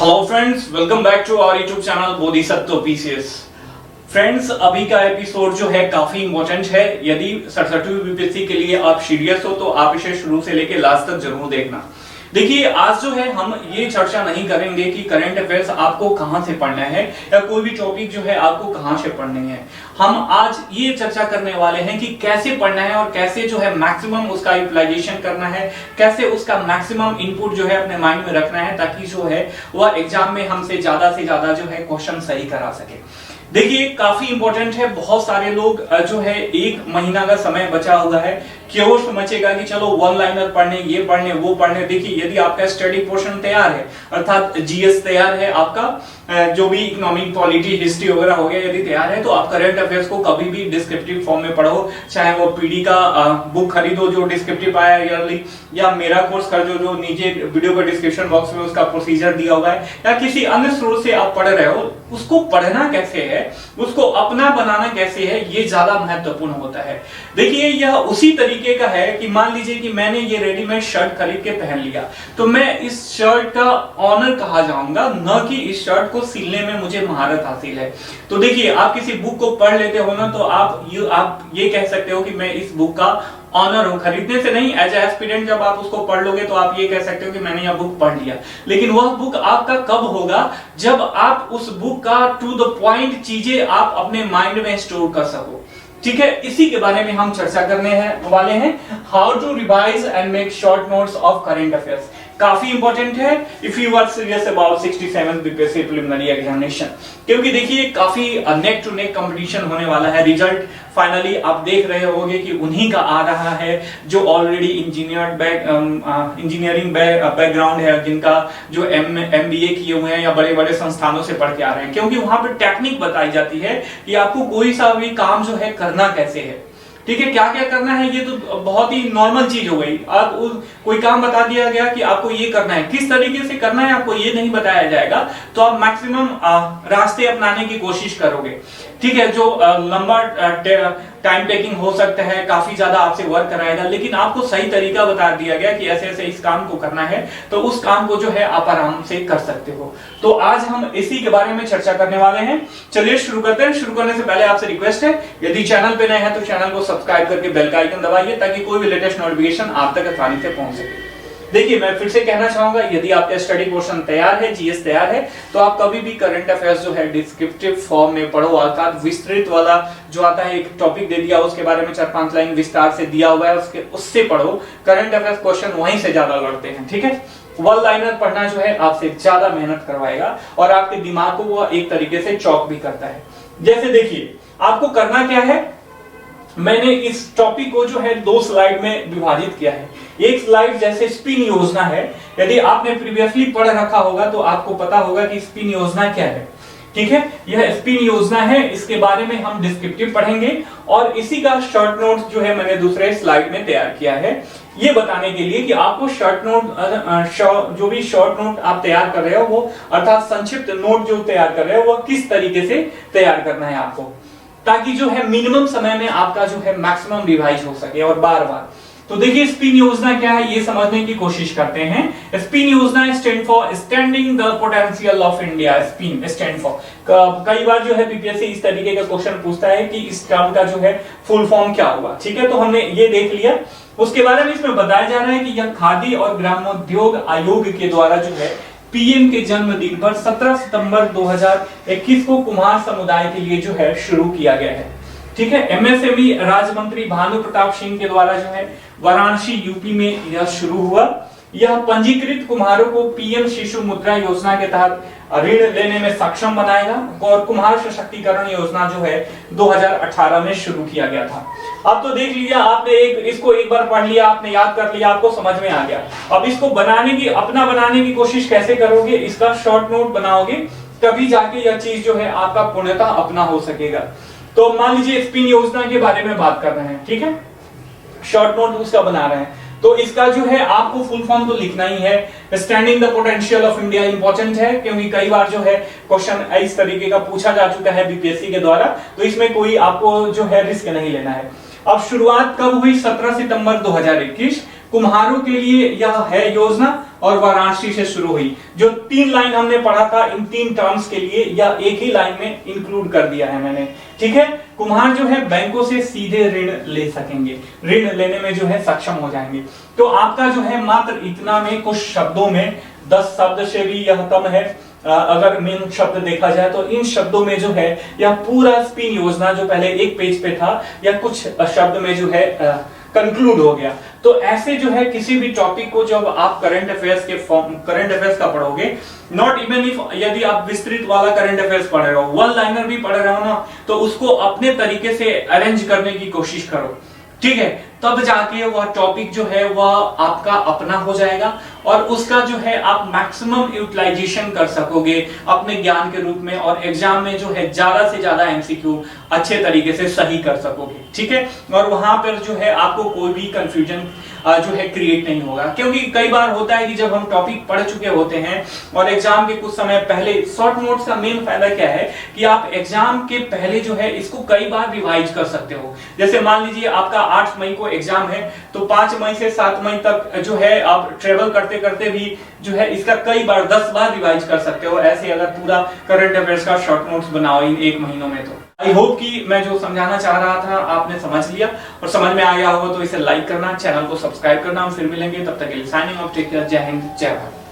Hello friends, welcome back to our YouTube channel Bodhisattva PCS. Friends, अभी का episode जो है काफी इंपॉर्टेंट है। यदि 67वीं बीपीएससी के लिए आप सीरियस हो तो आप इसे शुरू से लेकर लास्ट तक जरूर देखना। देखिए, आज जो है हम ये चर्चा नहीं करेंगे कि करंट अफेयर्स आपको कहां से पढ़ना है या कोई भी टॉपिक जो है आपको कहां से पढ़नी है। हम आज ये चर्चा करने वाले हैं कि कैसे पढ़ना है और कैसे जो है मैक्सिमम उसका यूटिलाइजेशन करना है, कैसे उसका मैक्सिमम इनपुट जो है अपने माइंड में रखना है ताकि जो है वह एग्जाम में हमसे ज्यादा जो है क्वेश्चन सही करा सके। देखिए, काफी इंपॉर्टेंट है। बहुत सारे लोग जो है एक महीना का समय बचा हुआ है, क्यों समझेगा कि चलो वन लाइनर पढ़ने, ये पढ़ने, वो पढ़ने। देखिए, यदि आपका स्टडी पोर्शन तैयार है, अर्थात जीएस तैयार है, आपका जो भी इकोनॉमिक, पॉलिटी, हिस्ट्री वगैरह हो गया, यदि तैयार है तो आप करंट अफेयर्स को कभी भी डिस्क्रिप्टिव फॉर्म में पढ़ो। चाहे वो पीडी का बुक खरीदो जो डिस्क्रिप्टिव आया ईयरली, या मेरा कोर्स खरीदो जो नीचे वीडियो का डिस्क्रिप्शन बॉक्स में उसका प्रोसीजर दिया हुआ है, या किसी अन्य स्रोत से आप पढ़ रहे हो। उसको पढ़ना कैसे है, उसको अपना बनाना कैसे है, ये ज्यादा महत्वपूर्ण होता है। देखिए, यह उसी तरीके का है कि मान लीजिए कि मैंने ये रेडीमेड शर्ट खरीद के पहन लिया, तो मैं इस शर्ट का ऑनर कहा जाऊंगा, न कि इस शर्ट को सिलने में मुझे महारत हासिल है। तो देखिए, आप किसी बुक को पढ़ लेते हो ना, तो आप ये कह सकते हो कि मैं इस बुक का ऑनर हूं। खरीदने से नहीं, एज एस्पिरेंट जब आप उसको पढ़ लोगे तो आप ये कह सकते हो कि मैंने यह बुक पढ़ लिया। लेकिन वह बुक आपका कब होगा, जब आप उस बुक का टू द पॉइंट चीजें आप अपने माइंड में स्टोर कर सको। ठीक है, इसी के बारे में हम चर्चा करने वाले हैं। How to revise and make short notes of current affairs. काफी इंपॉर्टेंट है if you are serious about 67th BPSC preliminary examination, क्योंकि देखिए काफी नेक टू नेक कंपटीशन होने वाला है। रिजल्ट फाइनली आप देख रहे होंगे कि उन्हीं का आ रहा है जो ऑलरेडी इंजीनियरिंग बैकग्राउंड है, जिनका जो एमबीए किए हुए हैं या बड़े बड़े संस्थानों से पढ़ के आ रहे हैं, क्योंकि वहां पर टेक्निक बताई जाती है कि आपको कोई सा भी काम जो है करना कैसे है। ठीक है, क्या क्या करना है, ये तो बहुत ही नॉर्मल चीज हो गई। आप कोई काम बता दिया गया कि आपको ये करना है, किस तरीके से करना है आपको ये नहीं बताया जाएगा, तो आप मैक्सिमम रास्ते अपनाने की कोशिश करोगे। ठीक है, जो लंबा टाइम टेकिंग हो सकता है, काफी ज्यादा आपसे वर्क कराएगा, लेकिन आपको सही तरीका बता दिया गया कि ऐसे ऐसे इस काम को करना है, तो उस काम को जो है आप आराम से कर सकते हो। तो आज हम इसी के बारे में चर्चा करने वाले हैं। चलिए शुरू करते हैं। शुरू करने से पहले आपसे रिक्वेस्ट है, यदि चैनल पे नए हैं तो चैनल को सब्सक्राइब करके बेल का आइकन दबाइए ताकि कोई भी लेटेस्ट नोटिफिकेशन आप तक आसानी से पहुंच सके। देखिए, मैं फिर से कहना चाहूंगा, यदि आपका स्टडी पोर्शन तैयार है, जीएस तैयार है, तो आप कभी भी करंट अफेयर्स जो है डिस्क्रिप्टिव फॉर्म में पढ़ो, अर्थात विस्तृत वाला जो आता है, एक टॉपिक दे दिया, उसके बारे में 4-5 लाइन विस्तार से दिया हुआ है, उससे पढ़ो। करंट अफेयर्स क्वेश्चन वहीं से ज्यादा लड़ते हैं। ठीक है, वन लाइनर पढ़ना जो है आपसे ज्यादा मेहनत करवाएगा और आपके दिमाग को वो एक तरीके से चौक भी करता है। जैसे देखिए, आपको करना क्या है, मैंने इस टॉपिक को जो है 2 स्लाइड में विभाजित किया है। एक स्लाइड जैसे स्पिन योजना है, यदि आपने प्रीवियसली पढ़ रखा होगा तो आपको पता होगा कि स्पिन योजना क्या है। ठीक है, यह स्पिन योजना है, इसके बारे में हम डिस्क्रिप्टिव पढ़ेंगे और इसी का शॉर्ट नोट जो है मैंने दूसरे स्लाइड में तैयार किया है, ये बताने के लिए कि आपको शॉर्ट नोट, जो भी शॉर्ट नोट आप तैयार कर रहे हो वो, अर्थात संक्षिप्त नोट जो तैयार कर रहे हो वो किस तरीके से तैयार करना है आपको, ताकि जो है मिनिमम समय में आपका जो है मैक्सिमम रिवाइज हो सके और बार बार। तो देखिए, स्पिन योजना क्या है ये समझने की कोशिश करते हैं। स्पिन योजना stand for standing the potential of India. Spin stand for, कई बार जो है बीपीएससी इस तरीके का क्वेश्चन पूछता है कि इस टर्म का जो है फुल फॉर्म क्या हुआ। ठीक है, तो हमने ये देख लिया। उसके बारे में इसमें बताया जा रहा है कि यह खादी और ग्रामोद्योग आयोग के द्वारा जो है पीएम के जन्मदिन पर 17 सितंबर 2021 को कुम्हार समुदाय के लिए जो है शुरू किया गया है। ठीक है, एमएसएमई राज्य मंत्री भानु प्रताप सिंह के द्वारा जो है वाराणसी यूपी में यह शुरू हुआ। यह पंजीकृत कुम्हारों को पीएम शिशु मुद्रा योजना के तहत ऋण लेने में सक्षम बनाएगा और कुम्हार सशक्तिकरण योजना जो है 2018 में शुरू किया गया था। अब तो देख लिया आपने, इसको एक बार पढ़ लिया, आपने याद कर लिया, आपको समझ में आ गया। अब इसको अपना बनाने की कोशिश कैसे करोगे, इसका शॉर्ट नोट बनाओगे, तभी जाके यह चीज जो है आपका पूर्णतः अपना हो सकेगा। तो मान लीजिए स्पिन योजना के बारे में बात कर रहे हैं, ठीक है, शॉर्ट नोट उसका बना रहे हैं, तो इसका जो है आपको फुल फॉर्म तो लिखना ही है। Standing the potential of India important है, क्योंकि कई बार जो है क्वेश्चन इस तरीके का पूछा जा चुका है बीपीएससी के द्वारा, तो इसमें कोई आपको जो है रिस्क नहीं लेना है। अब शुरुआत कब हुई, 17 सितंबर 2021। कुम्हारों के लिए यह है योजना और वाराणसी से शुरू हुई। जो 3 लाइन हमने पढ़ा था इन 3 टर्म्स के लिए या एक ही लाइन में इंक्लूड कर दिया है मैंने, ठीक है। कुम्हार जो है बैंकों से सीधे ऋण ले सकेंगे, ऋण लेने में जो है सक्षम हो जाएंगे। तो आपका जो है मात्र इतना में कुछ शब्दों में 10 शब्द से भी यह कम है। अगर मेन शब्द देखा जाए तो इन शब्दों में जो है यह पूरा स्पिन योजना जो पहले एक पेज पे था या कुछ शब्द में जो है कंक्लूड हो गया। तो ऐसे जो है किसी भी टॉपिक को जब आप करंट अफेयर्स का पढ़ोगे, नॉट इवन इफ यदि आप विस्तृत वाला करंट अफेयर्स पढ़ रहे हो, वन लाइनर भी पढ़ रहे हो ना, तो उसको अपने तरीके से अरेंज करने की कोशिश करो, ठीक है। तब जाके वह टॉपिक जो है वह आपका अपना हो जाएगा और उसका जो है आप मैक्सिमम यूटिलाइजेशन कर सकोगे अपने ज्ञान के रूप में, और एग्जाम में जो है ज्यादा से ज्यादा एमसीक्यू अच्छे तरीके से सही कर सकोगे, ठीक है। और वहां पर जो है आपको कोई भी कंफ्यूजन जो है क्रिएट नहीं होगा, क्योंकि कई बार होता है कि जब हम टॉपिक पढ़ चुके होते हैं और एग्जाम के कुछ समय पहले, शॉर्ट नोट्स का मेन फायदा क्या है कि आप एग्जाम के पहले जो है इसको कई बार रिवाइज कर सकते हो। जैसे मान लीजिए आपका 8 मई को एग्जाम है, तो 5 मई से 7 मई तक जो है आप ट्रेवल करते करते भी जो है इसका कई बार 10 बार रिवाइज कर सकते हो, ऐसे अगर पूरा करंट अफेयर्स का शॉर्ट नोट्स बनाओ इन 1 महीनों में। तो आई होप कि मैं जो समझाना चाह रहा था आपने समझ लिया, और समझ में आ गया होगा तो इसे लाइक करना, चैनल को सब्सक्राइब करना। हम फिर मिलेंगे, तब तक के लिए साइनिंग ऑफ, टेक केयर, जय हिंद, जय भारत।